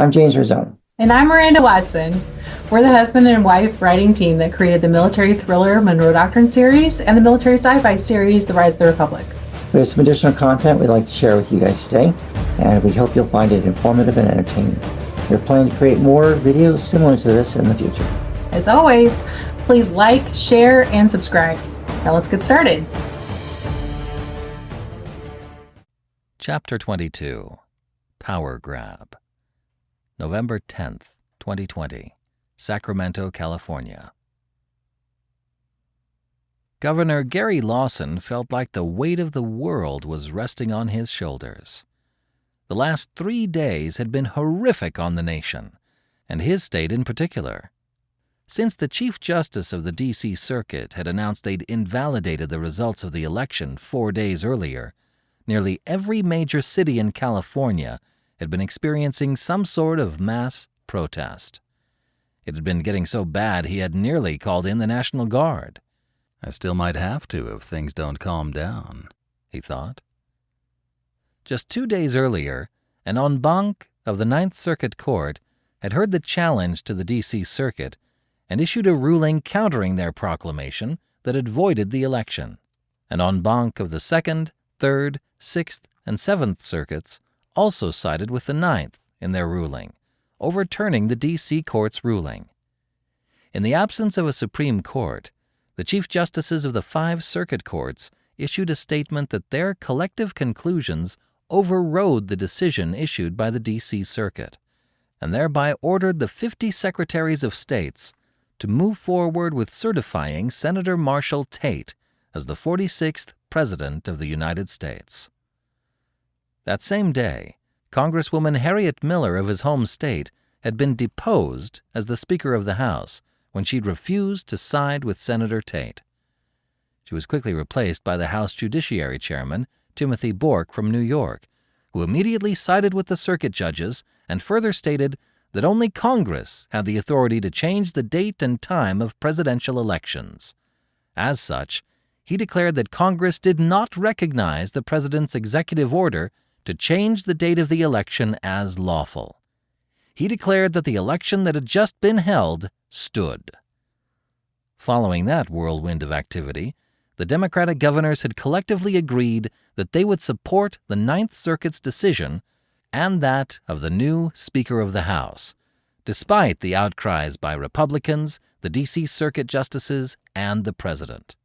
I'm James Rosone. And I'm Miranda Watson. We're the husband and wife writing team that created the military thriller Monroe Doctrine series and the military sci-fi series The Rise of the Republic. We have some additional content we'd like to share with you guys today, and we hope you'll find it informative and entertaining. We're planning to create more videos similar to this in the future. As always, please like, share, and subscribe. Now let's get started. Chapter 22, Power Grab. November 10th, 2020, Sacramento, California. Governor Gary Lawson felt like the weight of the world was resting on his shoulders. The last 3 days had been horrific on the nation, and his state in particular. Since the Chief Justice of the D.C. Circuit had announced they'd invalidated the results of the election 4 days earlier, nearly every major city in California had been experiencing some sort of mass protest. It had been getting so bad he had nearly called in the National Guard. I still might have to if things don't calm down, he thought. Just 2 days earlier, an en banc of the Ninth Circuit Court had heard the challenge to the D.C. Circuit and issued a ruling countering their proclamation that had voided the election. An en banc of the Second, Third, Sixth, and Seventh Circuits also sided with the Ninth in their ruling, overturning the D.C. Court's ruling. In the absence of a Supreme Court, the Chief Justices of the 5 circuit courts issued a statement that their collective conclusions overrode the decision issued by the D.C. Circuit, and thereby ordered the 50 Secretaries of States to move forward with certifying Senator Marshall Tate as the 46th President of the United States. That same day, Congresswoman Harriet Miller of his home state had been deposed as the Speaker of the House when she'd refused to side with Senator Tate. She was quickly replaced by the House Judiciary Chairman, Timothy Bork from New York, who immediately sided with the circuit judges and further stated that only Congress had the authority to change the date and time of presidential elections. As such, he declared that Congress did not recognize the president's executive order to change the date of the election as lawful. He declared that the election that had just been held stood. Following that whirlwind of activity, the Democratic governors had collectively agreed that they would support the Ninth Circuit's decision and that of the new Speaker of the House, despite the outcries by Republicans, the D.C. Circuit justices, and the President.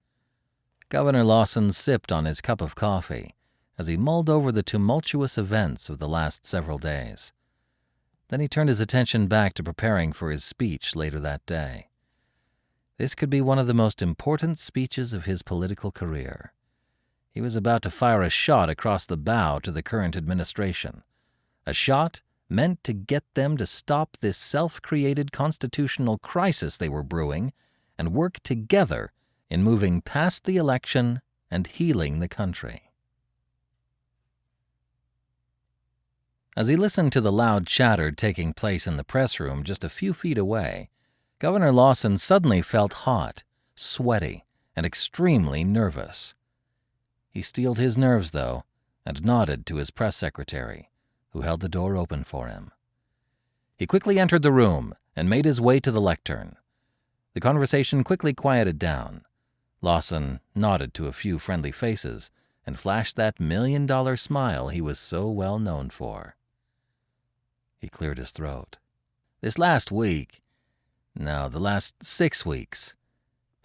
Governor Lawson sipped on his cup of coffee as he mulled over the tumultuous events of the last several days. Then he turned his attention back to preparing for his speech later that day. This could be one of the most important speeches of his political career. He was about to fire a shot across the bow to the current administration, a shot meant to get them to stop this self-created constitutional crisis they were brewing and work together in moving past the election and healing the country. As he listened to the loud chatter taking place in the press room just a few feet away, Governor Lawson suddenly felt hot, sweaty, and extremely nervous. He steeled his nerves, though, and nodded to his press secretary, who held the door open for him. He quickly entered the room and made his way to the lectern. The conversation quickly quieted down. Lawson nodded to a few friendly faces and flashed that $1,000,000 smile he was so well known for. He cleared his throat. The last 6 weeks,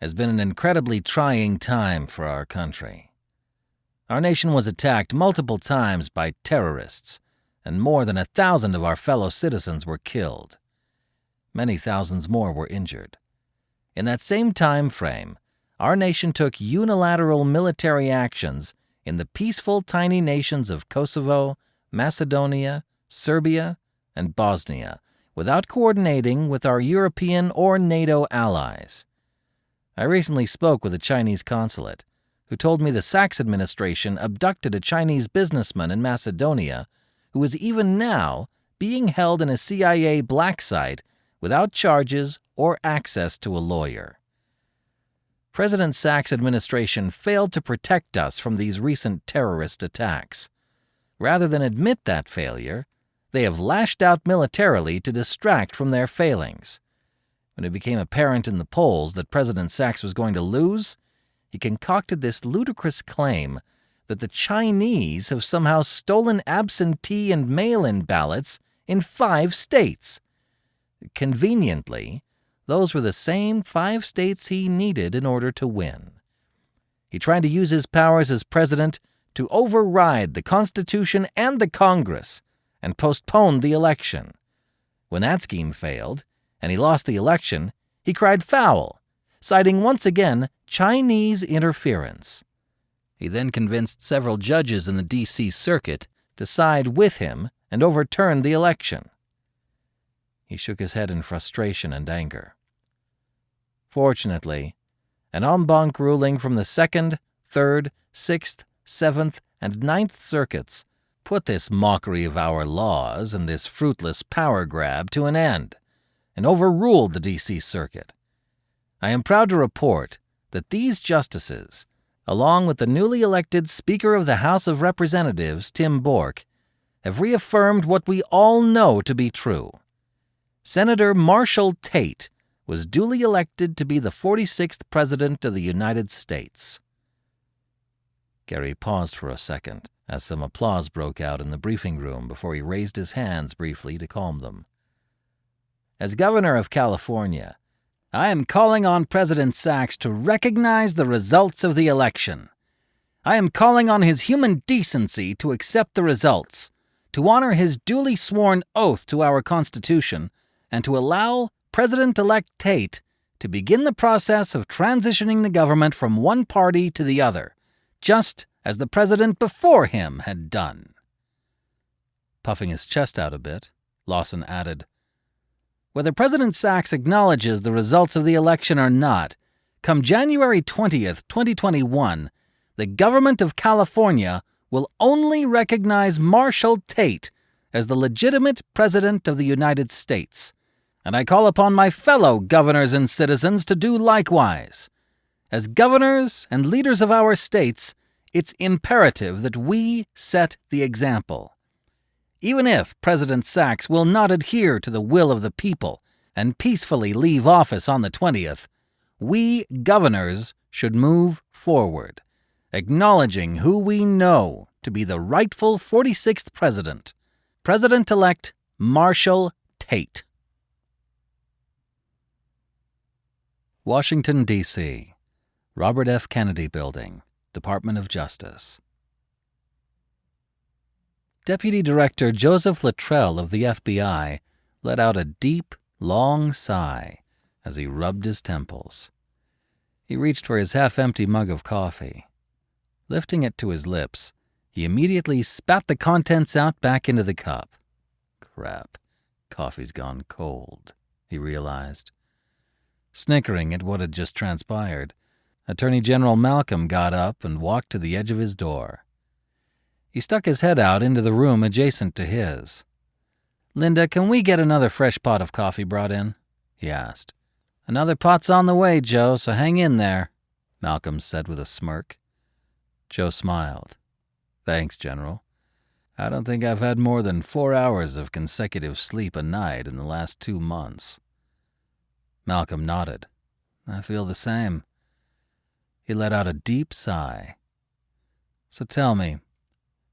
has been an incredibly trying time for our country. Our nation was attacked multiple times by terrorists, and more than 1,000 of our fellow citizens were killed. Many thousands more were injured. In that same time frame, our nation took unilateral military actions in the peaceful tiny nations of Kosovo, Macedonia, Serbia, and Bosnia, without coordinating with our European or NATO allies. I recently spoke with a Chinese consulate, who told me the Sachs administration abducted a Chinese businessman in Macedonia who is even now being held in a CIA black site without charges or access to a lawyer. President Sachs' administration failed to protect us from these recent terrorist attacks. Rather than admit that failure, they have lashed out militarily to distract from their failings. When it became apparent in the polls that President Sachs was going to lose, he concocted this ludicrous claim that the Chinese have somehow stolen absentee and mail-in ballots in 5 states. Conveniently, those were the same 5 states he needed in order to win. He tried to use his powers as president to override the Constitution and the Congress and postponed the election. When that scheme failed, and he lost the election, he cried foul, citing once again Chinese interference. He then convinced several judges in the D.C. Circuit to side with him and overturn the election. He shook his head in frustration and anger. Fortunately, an en banc ruling from the 2nd, 3rd, 6th, 7th, and 9th Circuits put this mockery of our laws and this fruitless power grab to an end, and overruled the D.C. Circuit. I am proud to report that these justices, along with the newly elected Speaker of the House of Representatives, Tim Bork, have reaffirmed what we all know to be true. Senator Marshall Tate was duly elected to be the 46th President of the United States. Gary paused for a second as some applause broke out in the briefing room before he raised his hands briefly to calm them. As Governor of California, I am calling on President Sachs to recognize the results of the election. I am calling on his human decency to accept the results, to honor his duly sworn oath to our Constitution, and to allow President-elect Tate to begin the process of transitioning the government from one party to the other, just as the president before him had done. Puffing his chest out a bit, Lawson added, whether President Sachs acknowledges the results of the election or not, come January 20th, 2021, the government of California will only recognize Marshall Tate as the legitimate president of the United States, and I call upon my fellow governors and citizens to do likewise. As governors and leaders of our states, it's imperative that we set the example. Even if President Sachs will not adhere to the will of the people and peacefully leave office on the 20th, we governors should move forward, acknowledging who we know to be the rightful 46th president, President-elect Marshall Tate. Washington, D.C., Robert F. Kennedy Building, Department of Justice. Deputy Director Joseph Luttrell of the FBI let out a deep, long sigh as he rubbed his temples. He reached for his half-empty mug of coffee. Lifting it to his lips, he immediately spat the contents out back into the cup. Crap, coffee's gone cold, he realized. Snickering at what had just transpired, Attorney General Malcolm got up and walked to the edge of his door. He stuck his head out into the room adjacent to his. "Linda, can we get another fresh pot of coffee brought in?" he asked. "Another pot's on the way, Joe, so hang in there," Malcolm said with a smirk. Joe smiled. "Thanks, General. I don't think I've had more than 4 hours of consecutive sleep a night in the last 2 months." Malcolm nodded. "I feel the same." He let out a deep sigh. "So tell me,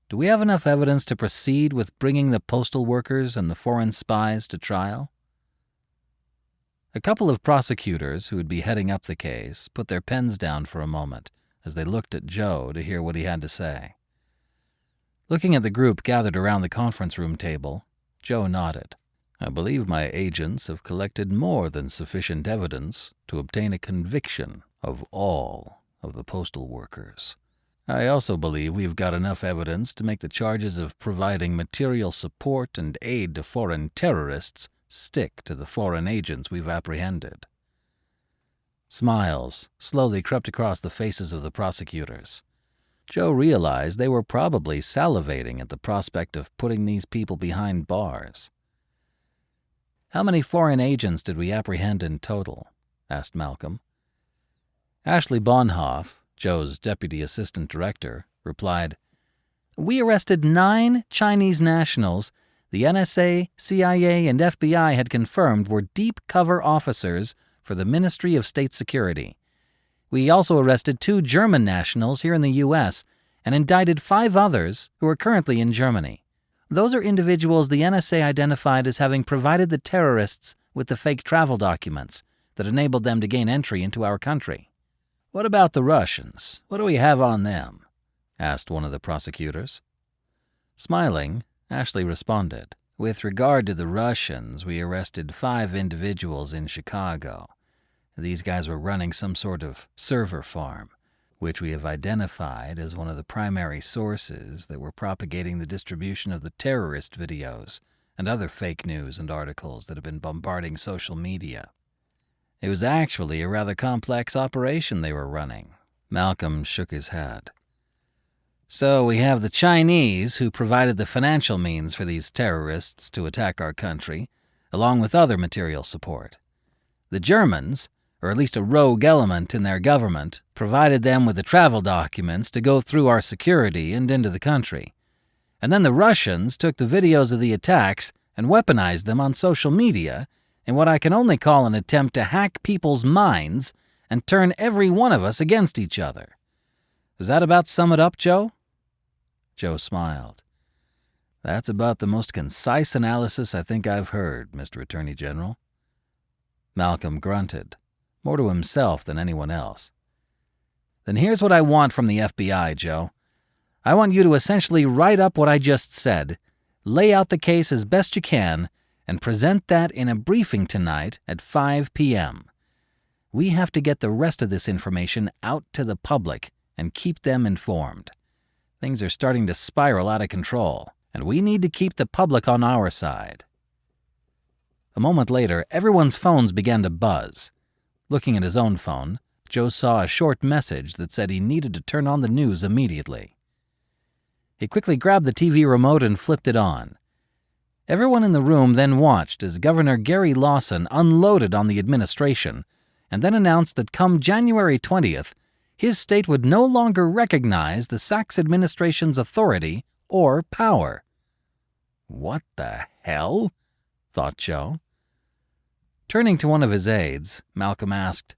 do we have enough evidence to proceed with bringing the postal workers and the foreign spies to trial?" A couple of prosecutors who would be heading up the case put their pens down for a moment as they looked at Joe to hear what he had to say. Looking at the group gathered around the conference room table, Joe nodded. "I believe my agents have collected more than sufficient evidence to obtain a conviction of all of the postal workers. I also believe we've got enough evidence to make the charges of providing material support and aid to foreign terrorists stick to the foreign agents we've apprehended." Smiles slowly crept across the faces of the prosecutors. Joe realized they were probably salivating at the prospect of putting these people behind bars. "How many foreign agents did we apprehend in total?" asked Malcolm. Ashley Bonhoff, Joe's deputy assistant director, replied, "We arrested 9 Chinese nationals the NSA, CIA, and FBI had confirmed were deep cover officers for the Ministry of State Security. We also arrested 2 German nationals here in the U.S. and indicted 5 others who are currently in Germany. Those are individuals the NSA identified as having provided the terrorists with the fake travel documents that enabled them to gain entry into our country. "What about the Russians? What do we have on them?" asked one of the prosecutors. Smiling, Ashley responded, "With regard to the Russians, we arrested 5 individuals in Chicago. These guys were running some sort of server farm, which we have identified as one of the primary sources that were propagating the distribution of the terrorist videos and other fake news and articles that have been bombarding social media. It was actually a rather complex operation they were running." Malcolm shook his head. "So we have the Chinese, who provided the financial means for these terrorists to attack our country, along with other material support. The Germans, or at least a rogue element in their government, provided them with the travel documents to go through our security and into the country. And then the Russians took the videos of the attacks and weaponized them on social media in what I can only call an attempt to hack people's minds and turn every one of us against each other. Does that about sum it up, Joe?" Joe smiled. "That's about the most concise analysis I think I've heard, Mr. Attorney General." Malcolm grunted, more to himself than anyone else. "Then here's what I want from the FBI, Joe. I want you to essentially write up what I just said, lay out the case as best you can, and present that in a briefing tonight at 5 p.m. We have to get the rest of this information out to the public and keep them informed. Things are starting to spiral out of control, and we need to keep the public on our side." A moment later, everyone's phones began to buzz. Looking at his own phone, Joe saw a short message that said he needed to turn on the news immediately. He quickly grabbed the TV remote and flipped it on. Everyone in the room then watched as Governor Gary Lawson unloaded on the administration and then announced that come January 20th, his state would no longer recognize the Sachs administration's authority or power. "What the hell?" thought Joe. Turning to one of his aides, Malcolm asked,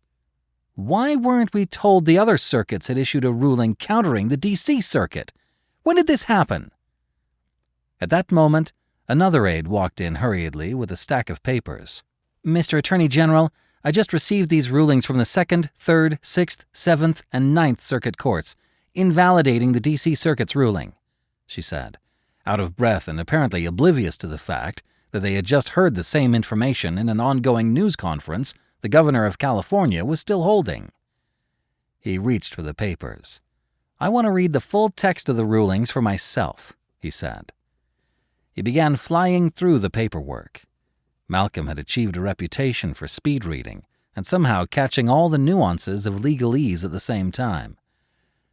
"Why weren't we told the other circuits had issued a ruling countering the D.C. circuit? When did this happen?" At that moment, another aide walked in hurriedly with a stack of papers. "Mr. Attorney General, I just received these rulings from the 2nd, 3rd, 6th, 7th, and 9th Circuit Courts, invalidating the D.C. Circuit's ruling," she said, out of breath and apparently oblivious to the fact that they had just heard the same information in an ongoing news conference the governor of California was still holding. He reached for the papers. "I want to read the full text of the rulings for myself," he said. He began flying through the paperwork. Malcolm had achieved a reputation for speed reading and somehow catching all the nuances of legalese at the same time.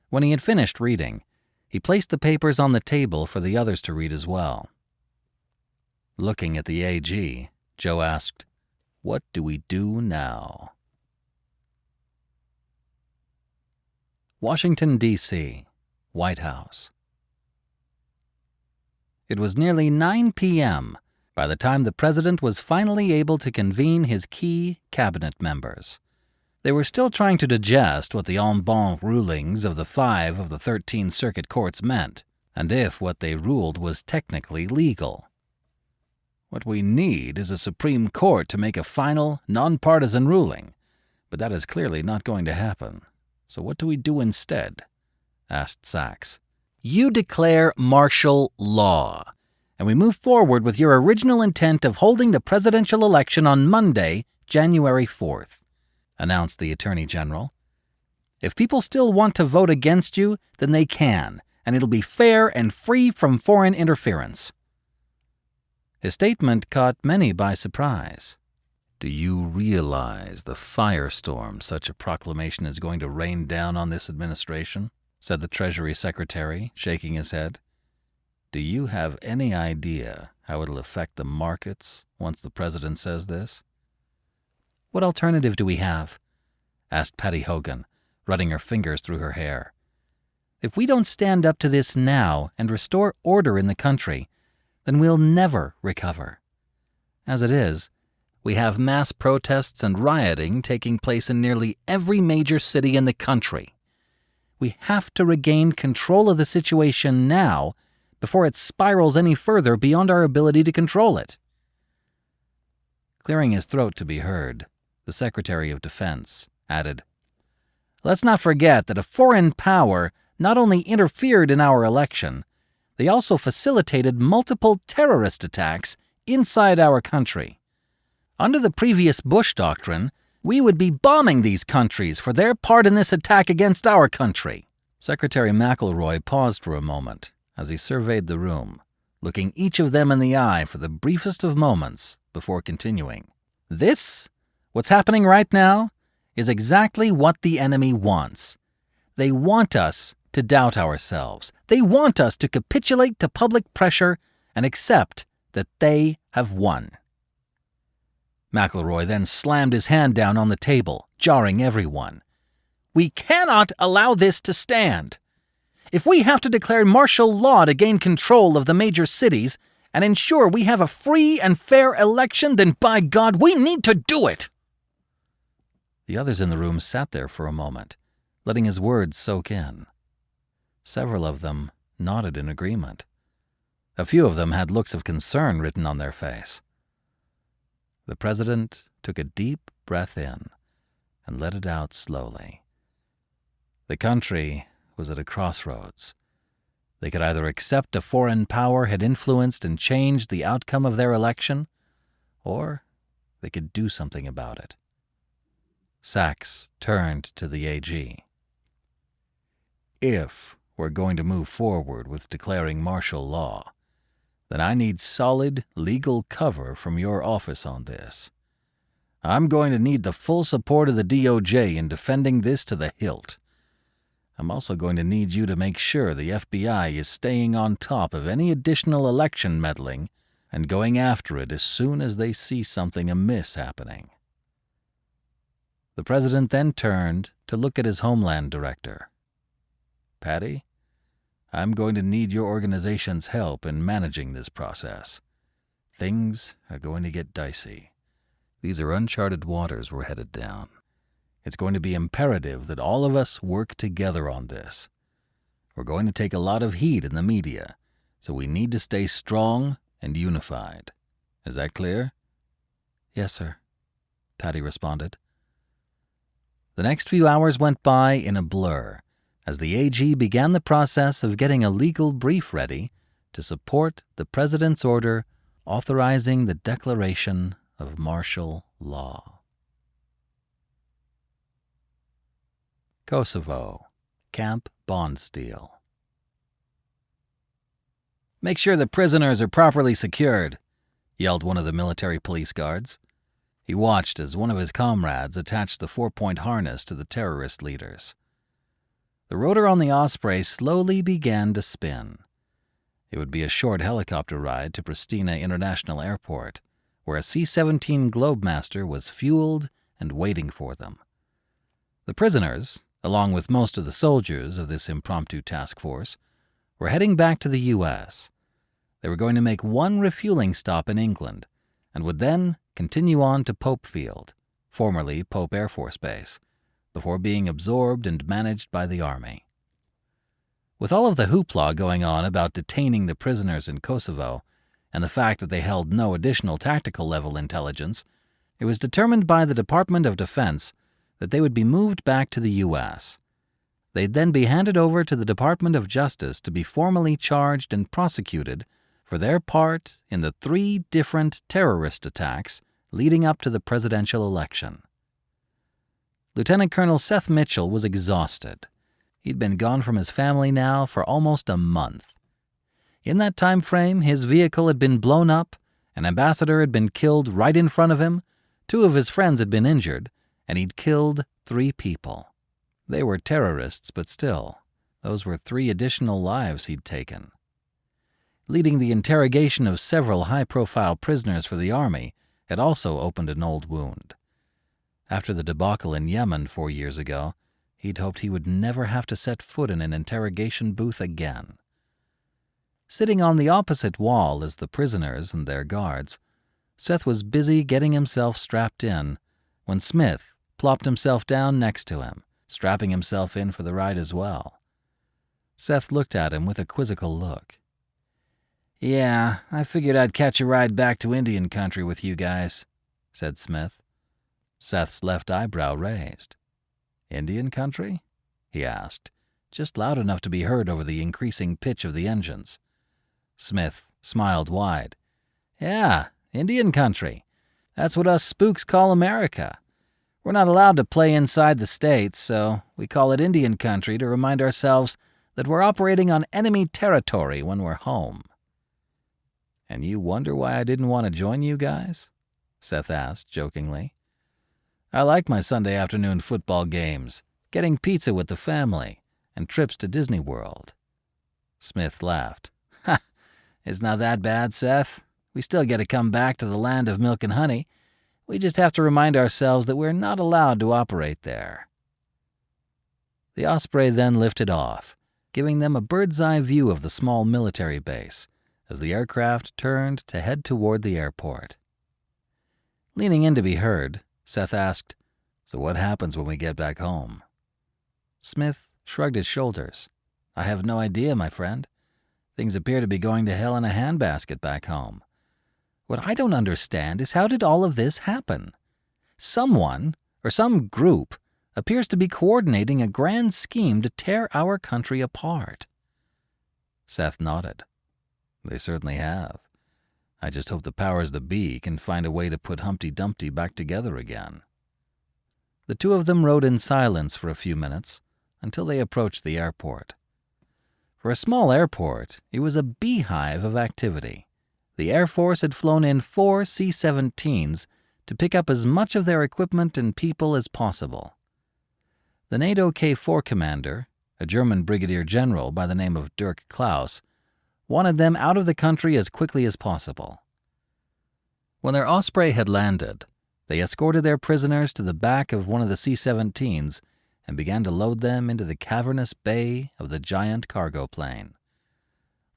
When he had finished reading, he placed the papers on the table for the others to read as well. Looking at the AG, Joe asked, "What do we do now?" Washington, D.C., White House. It was nearly 9 p.m. by the time the president was finally able to convene his key cabinet members. They were still trying to digest what the en banc rulings of the 5 of the 13 circuit courts meant, and if what they ruled was technically legal. "What we need is a Supreme Court to make a final, nonpartisan ruling, but that is clearly not going to happen. So what do we do instead?" asked Sachs. "You declare martial law, and we move forward with your original intent of holding the presidential election on Monday, January 4th, announced the Attorney General. "If people still want to vote against you, then they can, and it'll be fair and free from foreign interference." His statement caught many by surprise. "Do you realize the firestorm such a proclamation is going to rain down on this administration?" said the Treasury Secretary, shaking his head. "Do you have any idea how it'll affect the markets once the president says this?" "What alternative do we have?" asked Patty Hogan, running her fingers through her hair. "If we don't stand up to this now and restore order in the country, then we'll never recover. As it is, we have mass protests and rioting taking place in nearly every major city in the country. We have to regain control of the situation now before it spirals any further beyond our ability to control it." Clearing his throat to be heard, the Secretary of Defense added, "Let's not forget that a foreign power not only interfered in our election, they also facilitated multiple terrorist attacks inside our country. Under the previous Bush doctrine, we would be bombing these countries for their part in this attack against our country." Secretary McElroy paused for a moment as he surveyed the room, looking each of them in the eye for the briefest of moments before continuing. "This, what's happening right now, is exactly what the enemy wants. They want us to doubt ourselves. They want us to capitulate to public pressure and accept that they have won." McElroy then slammed his hand down on the table, jarring everyone. "We cannot allow this to stand. If we have to declare martial law to gain control of the major cities and ensure we have a free and fair election, then by God, we need to do it." The others in the room sat there for a moment, letting his words soak in. Several of them nodded in agreement. A few of them had looks of concern written on their face. The president took a deep breath in and let it out slowly. The country was at a crossroads. They could either accept a foreign power had influenced and changed the outcome of their election, or they could do something about it. Sachs turned to the AG. "If we're going to move forward with declaring martial law, then I need solid legal cover from your office on this. I'm going to need the full support of the DOJ in defending this to the hilt. I'm also going to need you to make sure the FBI is staying on top of any additional election meddling and going after it as soon as they see something amiss happening." The president then turned to look at his Homeland Director. "Patty, I'm going to need your organization's help in managing this process. Things are going to get dicey. These are uncharted waters we're headed down. It's going to be imperative that all of us work together on this. We're going to take a lot of heat in the media, so we need to stay strong and unified. Is that clear?" "Yes, sir," Patty responded. The next few hours went by in a blur as the AG began the process of getting a legal brief ready to support the president's order authorizing the declaration of martial law. Kosovo, Camp Bondsteel. "Make sure the prisoners are properly secured," yelled one of the military police guards. He watched as one of his comrades attached the 4-point harness to the terrorist leaders. The rotor on the Osprey slowly began to spin. It would be a short helicopter ride to Pristina International Airport, where a C-17 Globemaster was fueled and waiting for them. The prisoners, along with most of the soldiers of this impromptu task force, were heading back to the U.S. They were going to make one refueling stop in England and would then continue on to Pope Field, formerly Pope Air Force Base, before being absorbed and managed by the Army. With all of the hoopla going on about detaining the prisoners in Kosovo and the fact that they held no additional tactical level intelligence, it was determined by the Department of Defense that they would be moved back to the U.S. They'd then be handed over to the Department of Justice to be formally charged and prosecuted for their part in the 3 different terrorist attacks leading up to the presidential election. Lieutenant Colonel Seth Mitchell was exhausted. He'd been gone from his family now for almost a month. In that time frame, his vehicle had been blown up, an ambassador had been killed right in front of him, 2 of his friends had been injured, and he'd killed 3 people. They were terrorists, but still, those were 3 additional lives he'd taken. Leading the interrogation of several high-profile prisoners for the Army had also opened an old wound. After the debacle in Yemen 4 years ago, he'd hoped he would never have to set foot in an interrogation booth again. Sitting on the opposite wall as the prisoners and their guards, Seth was busy getting himself strapped in when Smith plopped himself down next to him, strapping himself in for the ride as well. Seth looked at him with a quizzical look. "Yeah, I figured I'd catch a ride back to Indian country with you guys," said Smith. Seth's left eyebrow raised. "Indian country?" he asked, just loud enough to be heard over the increasing pitch of the engines. Smith smiled wide. "Yeah, Indian country. That's what us spooks call America. We're not allowed to play inside the states, so we call it Indian country to remind ourselves that we're operating on enemy territory when we're home." "And you wonder why I didn't want to join you guys?" Seth asked jokingly. "I like my Sunday afternoon football games, getting pizza with the family, and trips to Disney World." Smith laughed. "Ha! It's not that bad, Seth. We still get to come back to the land of milk and honey. We just have to remind ourselves that we're not allowed to operate there." The Osprey then lifted off, giving them a bird's-eye view of the small military base as the aircraft turned to head toward the airport. Leaning in to be heard, Seth asked, "So what happens when we get back home?" Smith shrugged his shoulders. "I have no idea, my friend. Things appear to be going to hell in a handbasket back home. What I don't understand is how did all of this happen? Someone, or some group, appears to be coordinating a grand scheme to tear our country apart." Seth nodded. "They certainly have. I just hope the powers that be can find a way to put Humpty Dumpty back together again." The two of them rode in silence for a few minutes until they approached the airport. For a small airport, it was a beehive of activity. The Air Force had flown in 4 C-17s to pick up as much of their equipment and people as possible. The NATO K-4 commander, a German brigadier general by the name of Dirk Klaus, wanted them out of the country as quickly as possible. When their Osprey had landed, they escorted their prisoners to the back of one of the C-17s and began to load them into the cavernous bay of the giant cargo plane.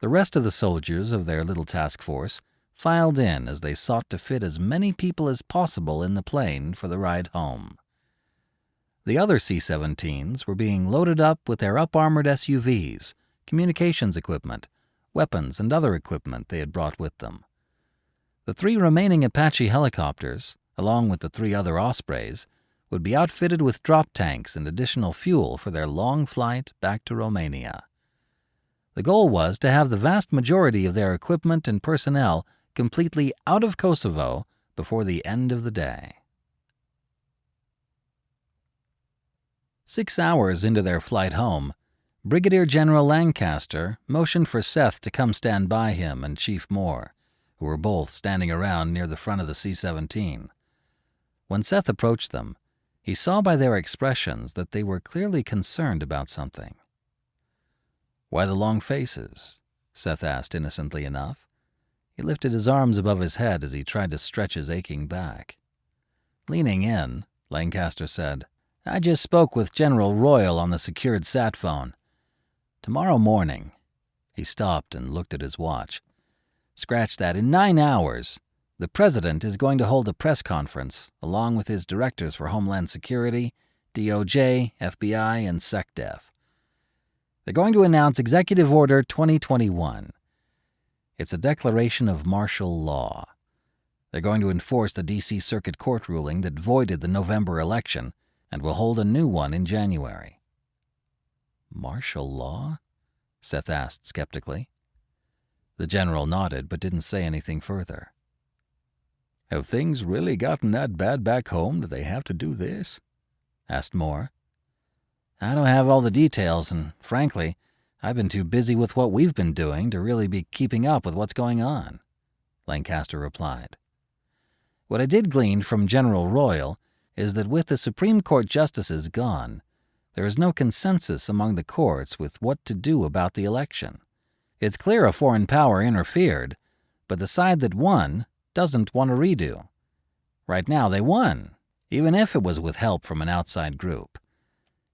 The rest of the soldiers of their little task force filed in as they sought to fit as many people as possible in the plane for the ride home. The other C-17s were being loaded up with their up-armored SUVs, communications equipment, weapons, and other equipment they had brought with them. The 3 remaining Apache helicopters, along with the 3 other Ospreys, would be outfitted with drop tanks and additional fuel for their long flight back to Romania. The goal was to have the vast majority of their equipment and personnel completely out of Kosovo before the end of the day. 6 hours into their flight home, Brigadier General Lancaster motioned for Seth to come stand by him and Chief Moore, who were both standing around near the front of the C-17. When Seth approached them, he saw by their expressions that they were clearly concerned about something. "Why the long faces?" Seth asked innocently enough. He lifted his arms above his head as he tried to stretch his aching back. Leaning in, Lancaster said, "I just spoke with General Royal on the secured sat phone. Tomorrow morning," he stopped and looked at his watch. "Scratch that, in 9 hours, the President is going to hold a press conference along with his directors for Homeland Security, DOJ, FBI, and SecDef. They're going to announce Executive Order 2021. It's a declaration of martial law. They're going to enforce the D.C. Circuit Court ruling that voided the November election and will hold a new one in January." "Martial law?" Seth asked skeptically. The general nodded but didn't say anything further. "Have things really gotten that bad back home that they have to do this?" asked Moore. "I don't have all the details, and frankly, I've been too busy with what we've been doing to really be keeping up with what's going on," Lancaster replied. "What I did glean from General Royal is that with the Supreme Court justices gone, there is no consensus among the courts with what to do about the election. It's clear a foreign power interfered, but the side that won doesn't want a redo. Right now they won, even if it was with help from an outside group.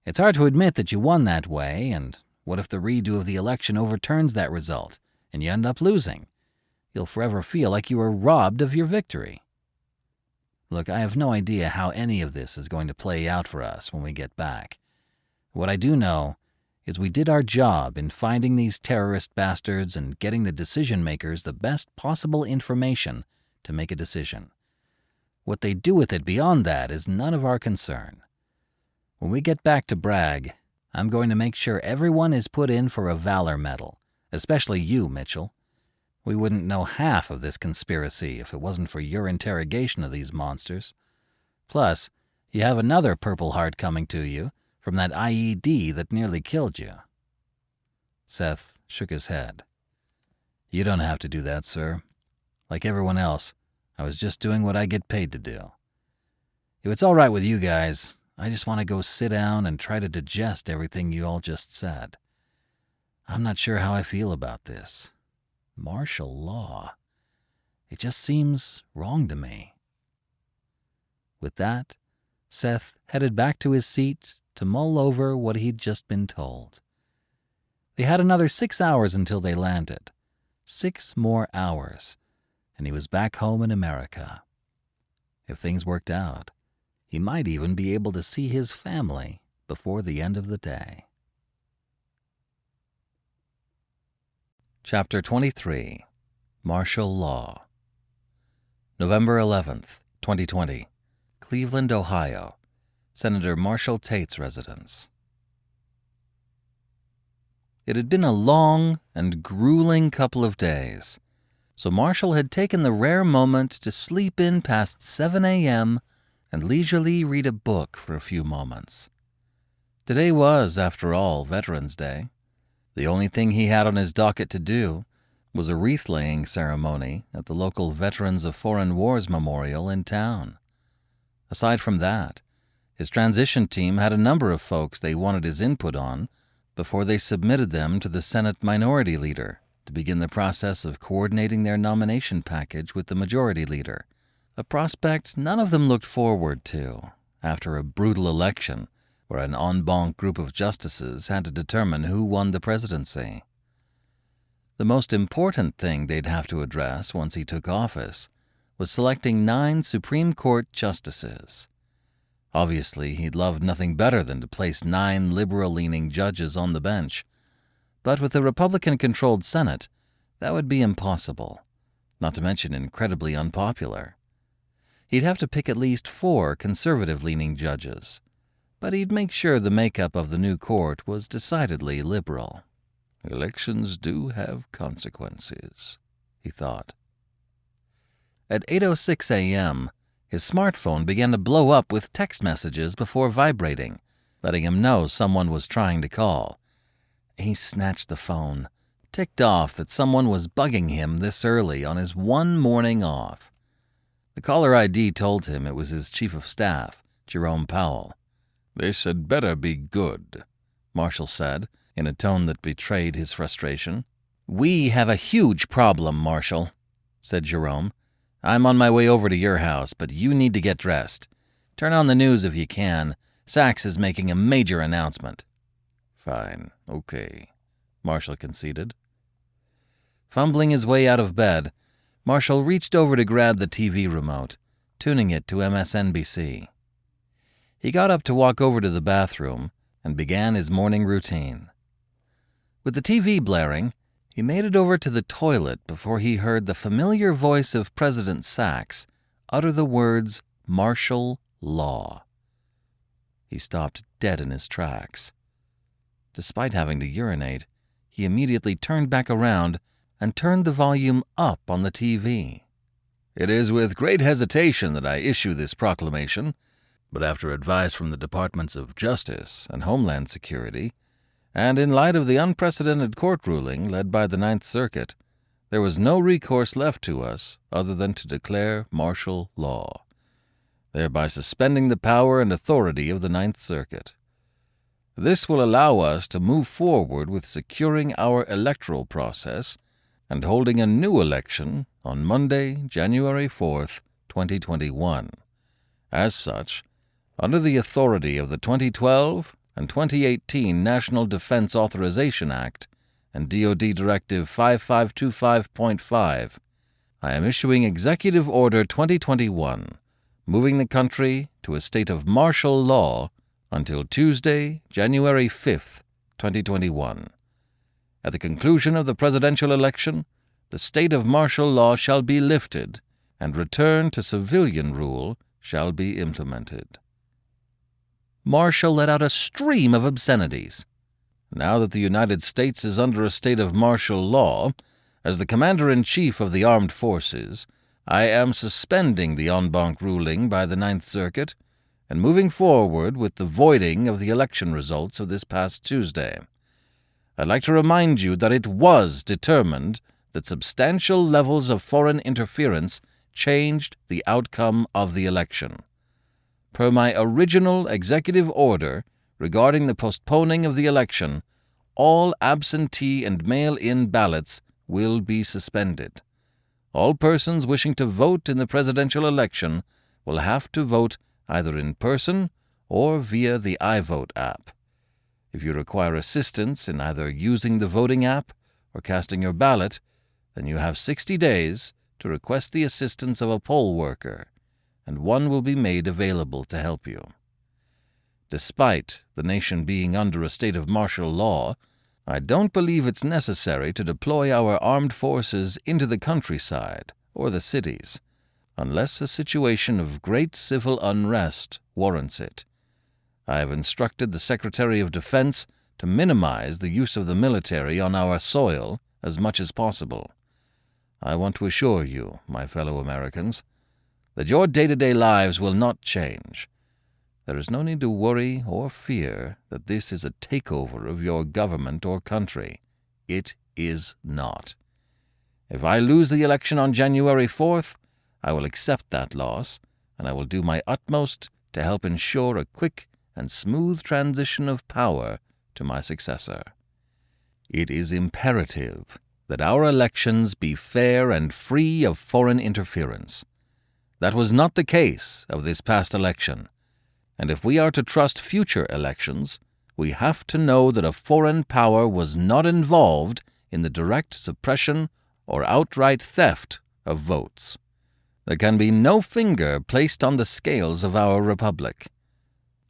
It's hard to admit that you won that way, and what if the redo of the election overturns that result and you end up losing. You'll forever feel like you were robbed of your victory. Look, I have no idea how any of this is going to play out for us when we get back. What I do know is we did our job in finding these terrorist bastards and getting the decision makers the best possible information to make a decision. What they do with it beyond that is none of our concern. When we get back to Bragg, I'm going to make sure everyone is put in for a Valor Medal, especially you, Mitchell. We wouldn't know half of this conspiracy if it wasn't for your interrogation of these monsters. Plus, you have another Purple Heart coming to you from that IED that nearly killed you. Seth shook his head. You don't have to do that, sir. Like everyone else, I was just doing what I get paid to do. If it's all right with you guys, I just want to go sit down and try to digest everything you all just said. I'm not sure how I feel about this. Martial law. It just seems wrong to me. With that, Seth headed back to his seat to mull over what he'd just been told. They had another 6 hours until they landed. 6 more hours, and he was back home in America. If things worked out, he might even be able to see his family before the end of the day. Chapter 23. Martial Law. November 11th, 2020. Cleveland, Ohio. Senator Marshall Tate's residence. It had been a long and grueling couple of days, so Marshall had taken the rare moment to sleep in past 7 a.m. and leisurely read a book for a few moments. Today was, after all, Veterans Day. The only thing he had on his docket to do was a wreath-laying ceremony at the local Veterans of Foreign Wars Memorial in town. Aside from that, his transition team had a number of folks they wanted his input on before they submitted them to the Senate Minority Leader to begin the process of coordinating their nomination package with the Majority Leader, a prospect none of them looked forward to after a brutal election where an en banc group of justices had to determine who won the presidency. The most important thing they'd have to address once he took office was selecting 9 Supreme Court justices. Obviously, he'd love nothing better than to place 9 liberal-leaning judges on the bench, but with a Republican-controlled Senate, that would be impossible, not to mention incredibly unpopular. He'd have to pick at least 4 conservative-leaning judges, but he'd make sure the makeup of the new court was decidedly liberal. Elections do have consequences, he thought. At 8:06 a.m., his smartphone began to blow up with text messages before vibrating, letting him know someone was trying to call. He snatched the phone, ticked off that someone was bugging him this early on his one morning off. The caller ID told him it was his chief of staff, Jerome Powell. "This had better be good," Marshall said, in a tone that betrayed his frustration. "We have a huge problem, Marshall," said Jerome. "I'm on my way over to your house, but you need to get dressed. Turn on the news if you can. Sachs is making a major announcement." "Fine, okay," Marshall conceded. Fumbling his way out of bed, Marshall reached over to grab the TV remote, tuning it to MSNBC. He got up to walk over to the bathroom and began his morning routine. With the TV blaring, he made it over to the toilet before he heard the familiar voice of President Sachs utter the words martial law. He stopped dead in his tracks. Despite having to urinate, he immediately turned back around and turned the volume up on the TV. "It is with great hesitation that I issue this proclamation, but after advice from the Departments of Justice and Homeland Security, and in light of the unprecedented court ruling led by the Ninth Circuit, there was no recourse left to us other than to declare martial law, thereby suspending the power and authority of the Ninth Circuit. This will allow us to move forward with securing our electoral process and holding a new election on Monday, January 4th, 2021. As such, under the authority of the 2012 and 2018 National Defense Authorization Act and DoD Directive 5525.5, I am issuing Executive Order 2021, moving the country to a state of martial law until Tuesday, January 5th, 2021. At the conclusion of the presidential election, the state of martial law shall be lifted, and return to civilian rule shall be implemented. Marshall let out a stream of obscenities. Now that the United States is under a state of martial law, as the Commander-in-Chief of the Armed Forces, I am suspending the en banc ruling by the Ninth Circuit and moving forward with the voiding of the election results of this past Tuesday. I'd like to remind you that it was determined that substantial levels of foreign interference changed the outcome of the election. Per my original executive order regarding the postponing of the election, all absentee and mail-in ballots will be suspended. All persons wishing to vote in the presidential election will have to vote either in person or via the iVote app. If you require assistance in either using the voting app or casting your ballot, then you have 60 days to request the assistance of a poll worker, and one will be made available to help you. Despite the nation being under a state of martial law, I don't believe it's necessary to deploy our armed forces into the countryside or the cities, unless a situation of great civil unrest warrants it. I have instructed the Secretary of Defense to minimize the use of the military on our soil as much as possible. I want to assure you, my fellow Americans, that your day-to-day lives will not change. There is no need to worry or fear that this is a takeover of your government or country. It is not. If I lose the election on January 4th, I will accept that loss, and I will do my utmost to help ensure a quick and smooth transition of power to my successor. It is imperative that our elections be fair and free of foreign interference. That was not the case of this past election, and if we are to trust future elections, we have to know that a foreign power was not involved in the direct suppression or outright theft of votes. There can be no finger placed on the scales of our republic.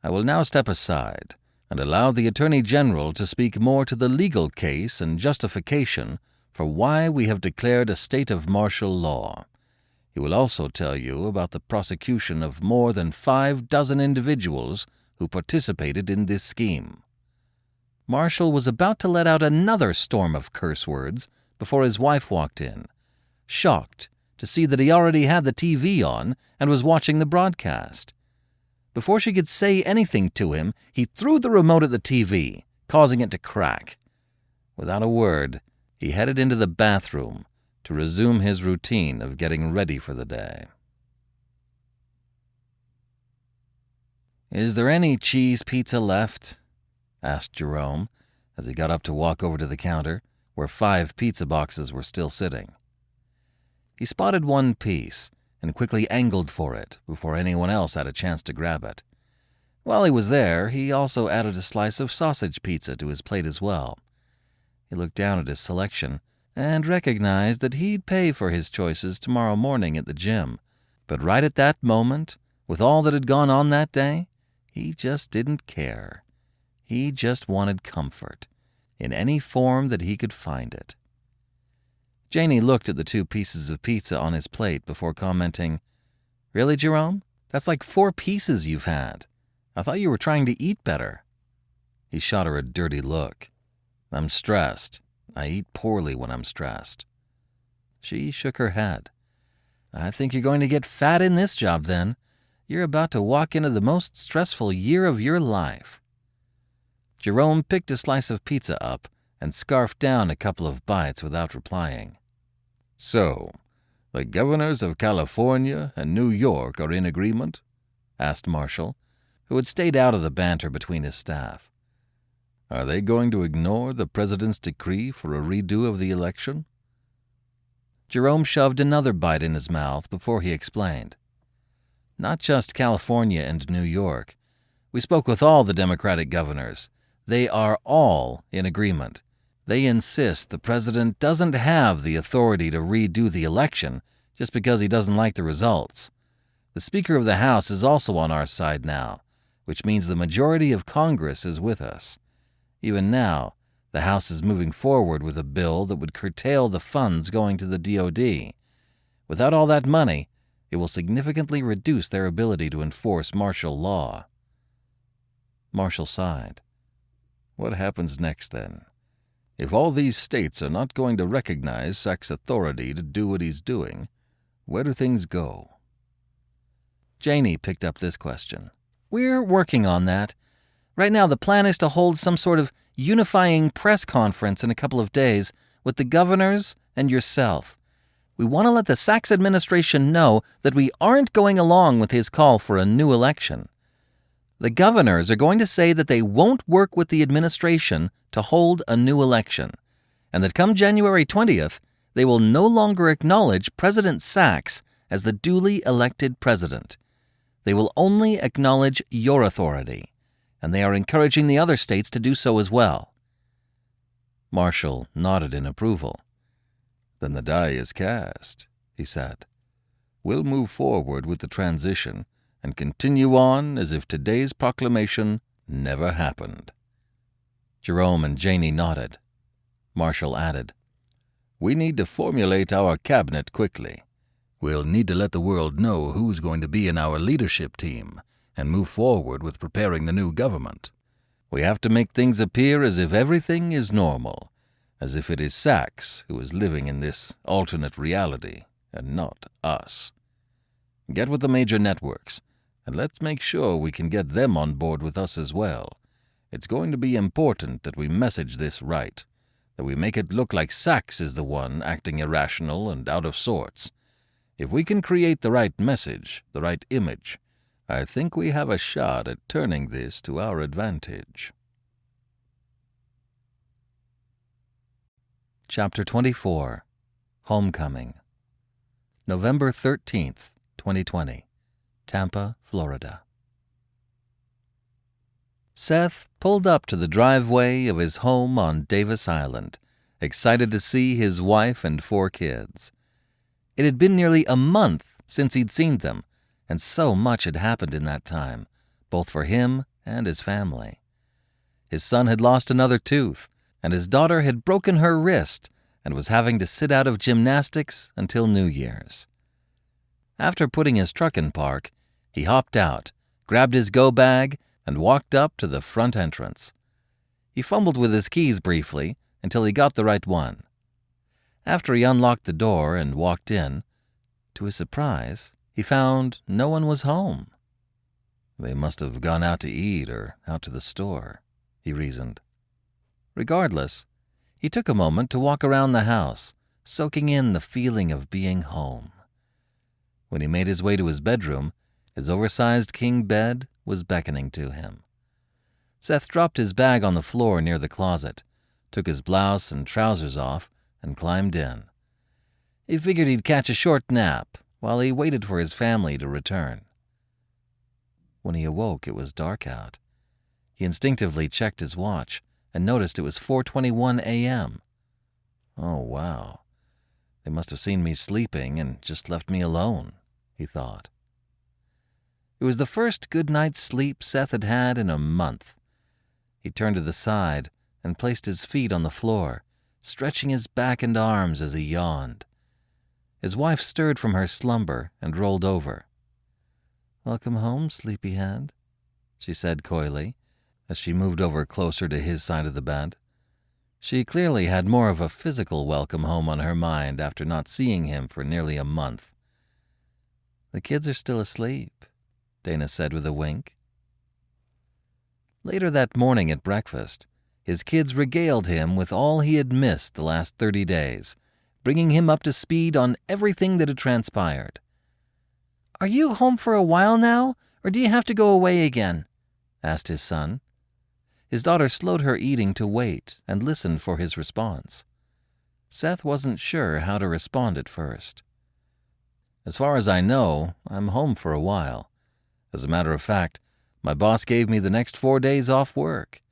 I will now step aside and allow the Attorney General to speak more to the legal case and justification for why we have declared a state of martial law. He will also tell you about the prosecution of more than 6 individuals who participated in this scheme. Marshall was about to let out another storm of curse words before his wife walked in, shocked to see that he already had the TV on and was watching the broadcast. Before she could say anything to him, he threw the remote at the TV, causing it to crack. Without a word, he headed into the bathroom to resume his routine of getting ready for the day. "Is there any cheese pizza left?" asked Jerome as he got up to walk over to the counter where 5 pizza boxes were still sitting. He spotted one piece and quickly angled for it before anyone else had a chance to grab it. While he was there, he also added a slice of sausage pizza to his plate as well. He looked down at his selection and recognized that he'd pay for his choices tomorrow morning at the gym. But right at that moment, with all that had gone on that day, he just didn't care. He just wanted comfort, in any form that he could find it. Janie looked at the 2 pieces of pizza on his plate before commenting, "Really, Jerome? That's like 4 pieces you've had. I thought you were trying to eat better." He shot her a dirty look. "I'm stressed. I eat poorly when I'm stressed." She shook her head. "I think you're going to get fat in this job then. You're about to walk into the most stressful year of your life." Jerome picked a slice of pizza up and scarfed down a couple of bites without replying. "So, the governors of California and New York are in agreement?" asked Marshall, who had stayed out of the banter between his staff. "Are they going to ignore the president's decree for a redo of the election?" Jerome shoved another bite in his mouth before he explained. "Not just California and New York. We spoke with all the Democratic governors. They are all in agreement. They insist the president doesn't have the authority to redo the election just because he doesn't like the results. The Speaker of the House is also on our side now, which means the majority of Congress is with us. Even now, the House is moving forward with a bill that would curtail the funds going to the DoD. Without all that money, it will significantly reduce their ability to enforce martial law. Marshall sighed. What happens next, then? If all these states are not going to recognize Sack's authority to do what he's doing, where do things go? Janie picked up this question. We're working on that. Right now, the plan is to hold some sort of unifying press conference in a couple of days with the governors and yourself. We want to let the Sachs administration know that we aren't going along with his call for a new election. The governors are going to say that they won't work with the administration to hold a new election, and that come January 20th, they will no longer acknowledge President Sachs as the duly elected president. They will only acknowledge your authority, and they are encouraging the other states to do so as well. Marshall nodded in approval. Then the die is cast, he said. We'll move forward with the transition and continue on as if today's proclamation never happened. Jerome and Janie nodded. Marshall added, We need to formulate our cabinet quickly. We'll need to let the world know who's going to be in our leadership team and move forward with preparing the new government. We have to make things appear as if everything is normal, as if it is Sachs who is living in this alternate reality and not us. Get with the major networks, and let's make sure we can get them on board with us as well. It's going to be important that we message this right, that we make it look like Sachs is the one acting irrational and out of sorts. If we can create the right message, the right image, I think we have a shot at turning this to our advantage. Chapter 24. Homecoming. November 13th, 2020. Tampa, Florida. Seth pulled up to the driveway of his home on Davis Island, excited to see his wife and 4 kids. It had been nearly a month since he'd seen them, and so much had happened in that time, both for him and his family. His son had lost another tooth, and his daughter had broken her wrist and was having to sit out of gymnastics until New Year's. After putting his truck in park, he hopped out, grabbed his go bag, and walked up to the front entrance. He fumbled with his keys briefly until he got the right one. After he unlocked the door and walked in, to his surprise, he found no one was home. They must have gone out to eat or out to the store, he reasoned. Regardless, he took a moment to walk around the house, soaking in the feeling of being home. When he made his way to his bedroom, his oversized king bed was beckoning to him. Seth dropped his bag on the floor near the closet, took his blouse and trousers off, and climbed in. He figured he'd catch a short nap while he waited for his family to return. When he awoke, it was dark out. He instinctively checked his watch and noticed it was 4:21 a.m. Oh, wow. They must have seen me sleeping and just left me alone, he thought. It was the first good night's sleep Seth had had in a month. He turned to the side and placed his feet on the floor, stretching his back and arms as he yawned. His wife stirred from her slumber and rolled over. "Welcome home, sleepyhead," she said coyly, as she moved over closer to his side of the bed. She clearly had more of a physical welcome home on her mind after not seeing him for nearly a month. "The kids are still asleep," Dana said with a wink. Later that morning at breakfast, his kids regaled him with all he had missed the last 30 days, bringing him up to speed on everything that had transpired. "Are you home for a while now, or do you have to go away again?" asked his son. His daughter slowed her eating to wait and listened for his response. Seth wasn't sure how to respond at first. "As far as I know, I'm home for a while. As a matter of fact, my boss gave me the next 4 days off work.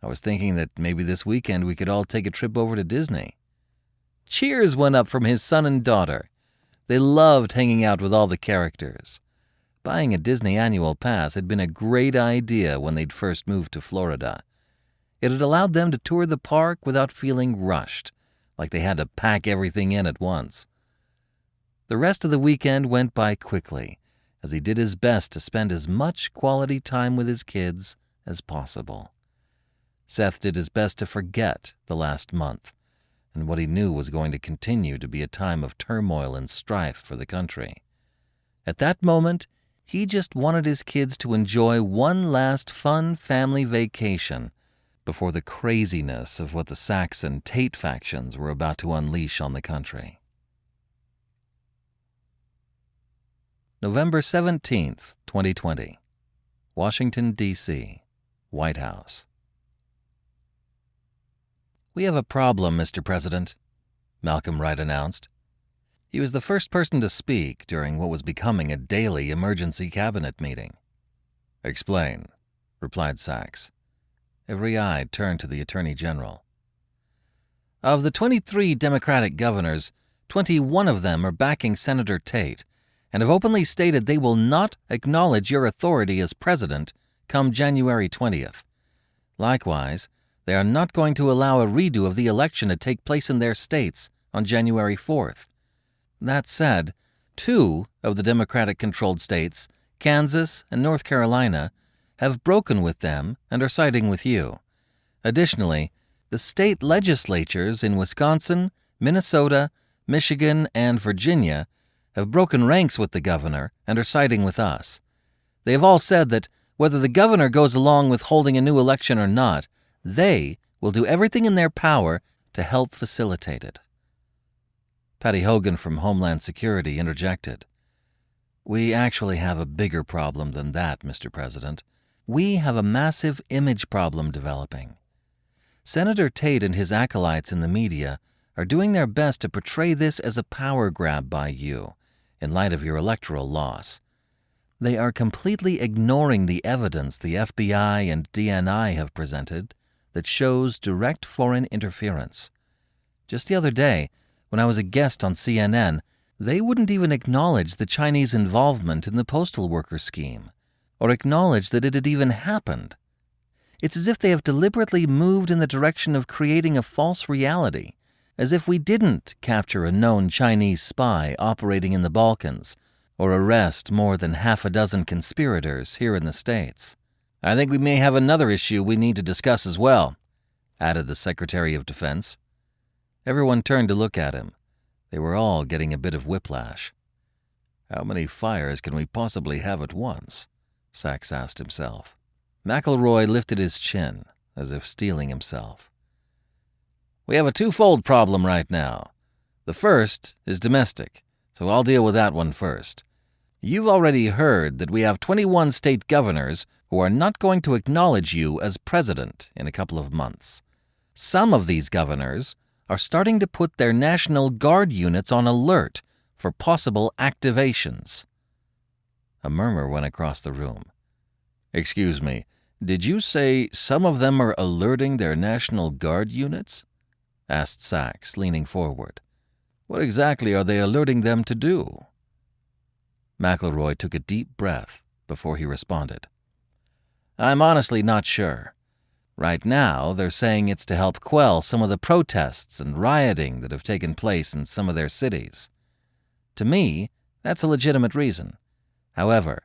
I was thinking that maybe this weekend we could all take a trip over to Disney." Cheers went up from his son and daughter. They loved hanging out with all the characters. Buying a Disney annual pass had been a great idea when they'd first moved to Florida. It had allowed them to tour the park without feeling rushed, like they had to pack everything in at once. The rest of the weekend went by quickly, as he did his best to spend as much quality time with his kids as possible. Seth did his best to forget the last month, and what he knew was going to continue to be a time of turmoil and strife for the country. At that moment, he just wanted his kids to enjoy one last fun family vacation before the craziness of what the Sachs and Tate factions were about to unleash on the country. November 17th, 2020. Washington, D.C., White House. "We have a problem, Mr. President," Malcolm Wright announced. He was the first person to speak during what was becoming a daily emergency cabinet meeting. "Explain," replied Sachs. Every eye turned to the Attorney General. "Of the 23 Democratic governors, 21 of them are backing Senator Tate and have openly stated they will not acknowledge your authority as president come January 20th. Likewise, they are not going to allow a redo of the election to take place in their states on January 4th. That said, 2 of the Democratic-controlled states, Kansas and North Carolina, have broken with them and are siding with you. Additionally, the state legislatures in Wisconsin, Minnesota, Michigan, and Virginia have broken ranks with the governor and are siding with us. They have all said that whether the governor goes along with holding a new election or not, they will do everything in their power to help facilitate it." Patty Hogan from Homeland Security interjected. "We actually have a bigger problem than that, Mr. President. We have a massive image problem developing. Senator Tate and his acolytes in the media are doing their best to portray this as a power grab by you, in light of your electoral loss. They are completely ignoring the evidence the FBI and DNI have presented that shows direct foreign interference. Just the other day, when I was a guest on CNN, they wouldn't even acknowledge the Chinese involvement in the postal worker scheme, or acknowledge that it had even happened. It's as if they have deliberately moved in the direction of creating a false reality, as if we didn't capture a known Chinese spy operating in the Balkans, or arrest more than half a dozen conspirators here in the States. I think we may have another issue we need to discuss as well," added the Secretary of Defense. Everyone turned to look at him. They were all getting a bit of whiplash. "How many fires can we possibly have at once?" Sachs asked himself. McElroy lifted his chin, as if steeling himself. "We have a twofold problem right now. The first is domestic, so I'll deal with that one first. You've already heard that we have 21 state governors who are not going to acknowledge you as president in a couple of months. Some of these governors are starting to put their National Guard units on alert for possible activations." A murmur went across the room. "Excuse me, did you say some of them are alerting their National Guard units?" asked Sachs, leaning forward. "What exactly are they alerting them to do?" McElroy took a deep breath before he responded. "I'm honestly not sure. Right now, they're saying it's to help quell some of the protests and rioting that have taken place in some of their cities. To me, that's a legitimate reason. However,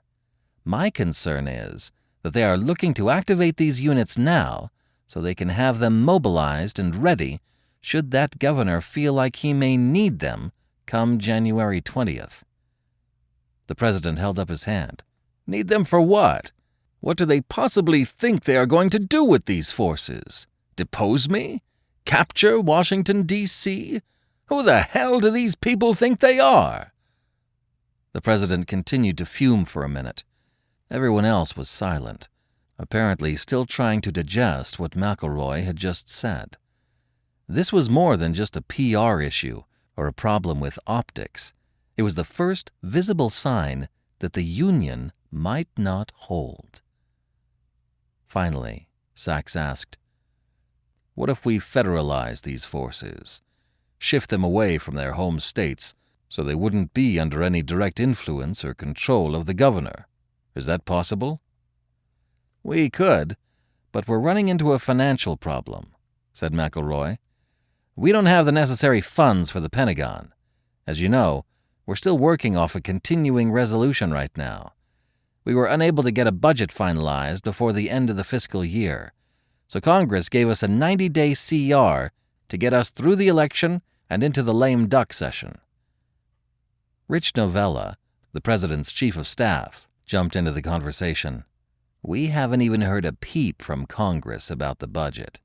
my concern is that they are looking to activate these units now so they can have them mobilized and ready should that governor feel like he may need them come January 20th. The president held up his hand. "Need them for what? What do they possibly think they are going to do with these forces? Depose me? Capture Washington, D.C.? Who the hell do these people think they are?" The president continued to fume for a minute. Everyone else was silent, apparently still trying to digest what McElroy had just said. This was more than just a PR issue or a problem with optics. It was the first visible sign that the Union might not hold. Finally, Sachs asked, What if we federalize these forces? Shift them away from their home states so they wouldn't be under any direct influence or control of the governor. Is that possible? We could, but we're running into a financial problem, said McElroy. We don't have the necessary funds for the Pentagon. As you know, we're still working off a continuing resolution right now. We were unable to get a budget finalized before the end of the fiscal year, so Congress gave us a 90-day CR to get us through the election and into the lame duck session. Rich Novella, the president's chief of staff, jumped into the conversation. We haven't even heard a peep from Congress about the budget.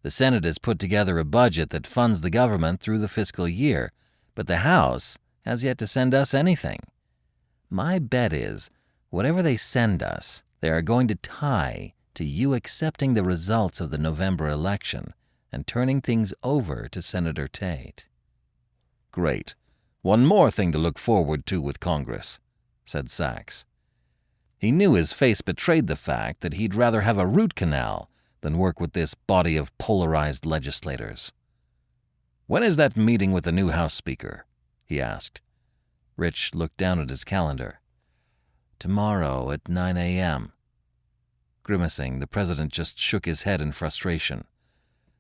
The Senate has put together a budget that funds the government through the fiscal year, but the House has yet to send us anything. My bet is, whatever they send us, they are going to tie to you accepting the results of the November election and turning things over to Senator Tate. Great. One more thing to look forward to with Congress, said Sachs. He knew his face betrayed the fact that he'd rather have a root canal than work with this body of polarized legislators. When is that meeting with the new House Speaker? He asked. Rich looked down at his calendar. Tomorrow at 9 a.m. Grimacing, the president just shook his head in frustration.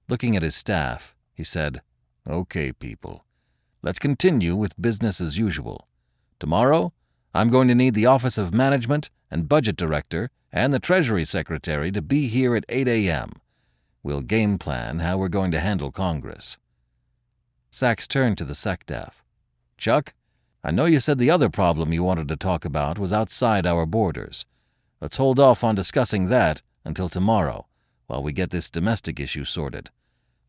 Looking at his staff, he said, Okay, people. Let's continue with business as usual. Tomorrow, I'm going to need the Office of Management and Budget Director and the Treasury Secretary to be here at 8 a.m. We'll game plan how we're going to handle Congress. Sachs turned to the SecDef. Chuck, I know you said the other problem you wanted to talk about was outside our borders. Let's hold off on discussing that until tomorrow, while we get this domestic issue sorted.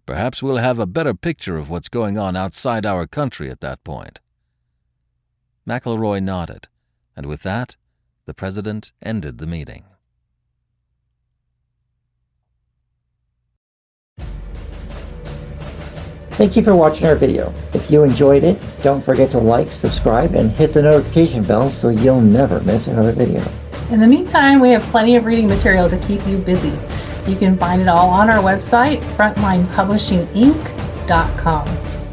Perhaps we'll have a better picture of what's going on outside our country at that point. McElroy nodded, and with that, the president ended the meeting. Thank you for watching our video. If you enjoyed it, don't forget to like, subscribe, and hit the notification bell so you'll never miss another video. In the meantime, we have plenty of reading material to keep you busy. You can find it all on our website, frontlinepublishinginc.com.